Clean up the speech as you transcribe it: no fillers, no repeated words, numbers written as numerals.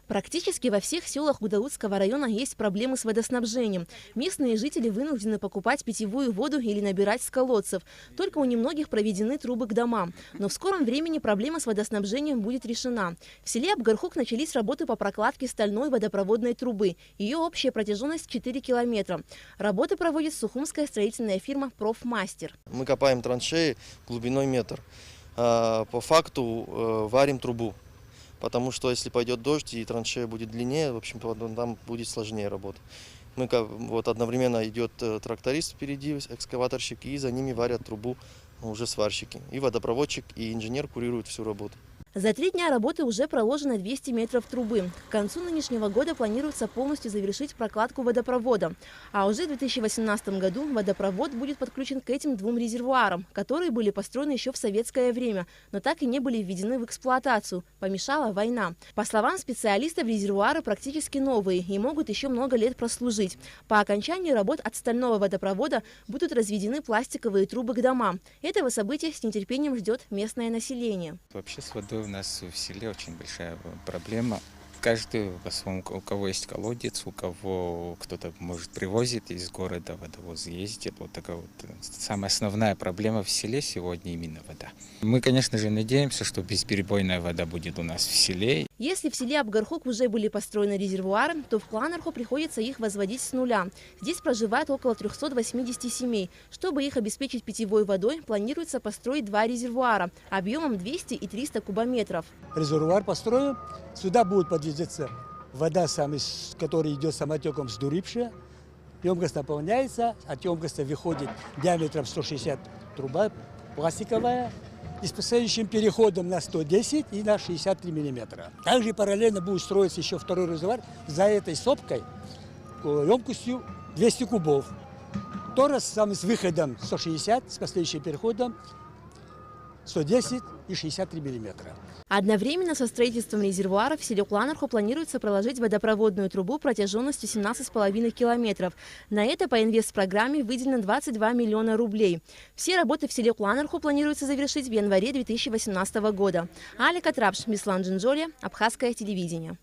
Практически во всех селах Гудаутского района есть проблемы с водоснабжением. Местные жители вынуждены покупать питьевую воду или набирать с колодцев. Только у немногих проведены трубы к домам. Но в скором времени проблема с водоснабжением будет решена. В селе Абгархук начались работы по прокладке стальной водопроводной трубы. Ее общая протяженность 4 километра. Работы проводит сухумская строительная фирма «Профмастер». Мы копаем траншеи глубиной метр. По факту варим трубу. Потому что если пойдет дождь и траншея будет длиннее, в общем-то, там будет сложнее работать. Мы вот одновременно идет тракторист впереди, экскаваторщик, и за ними варят трубу уже сварщики. И водопроводчик, и инженер курируют всю работу. За 3 дня работы уже проложено 200 метров трубы. К концу нынешнего года планируется полностью завершить прокладку водопровода. А уже в 2018 году водопровод будет подключен к этим 2 резервуарам, которые были построены еще в советское время, но так и не были введены в эксплуатацию. Помешала война. По словам специалистов, резервуары практически новые и могут еще много лет прослужить. По окончании работ от стального водопровода будут разведены пластиковые трубы к домам. Этого события с нетерпением ждет местное население. Вообще с водой у нас в селе очень большая проблема. Каждый по-своему, у кого есть колодец, у кого кто-то, может, привозит из города водовоз, ездит. Вот такая вот самая основная проблема в селе сегодня именно вода. Мы, конечно же, надеемся, что бесперебойная вода будет у нас в селе. Если в селе Абгархук уже были построены резервуары, то в Кланарху приходится их возводить с нуля. Здесь проживает около 380 семей. Чтобы их обеспечить питьевой водой, планируется построить 2 резервуара объемом 200 и 300 кубометров. Резервуар построен, сюда будет подвезаться вода, которая идет самотеком с Дурипша. Емкость наполняется, от емкости выходит диаметром 160 труба пластиковая. И с последующим переходом на 110 и на 63 миллиметра. Также параллельно будет строиться еще 2-й резервуар за этой сопкой емкостью 200 кубов. Тоже с выходом 160, с последующим переходом 110 и 63 миллиметра. Одновременно со строительством резервуаров в селе Кланарху планируется проложить водопроводную трубу протяженностью 17,5 километров. На это по инвестпрограмме выделено 22 миллиона рублей. Все работы в селе Кланарху планируется завершить в январе 2018 года. Алика Трапш, Мислан Джинджоли, Абхазское телевидение.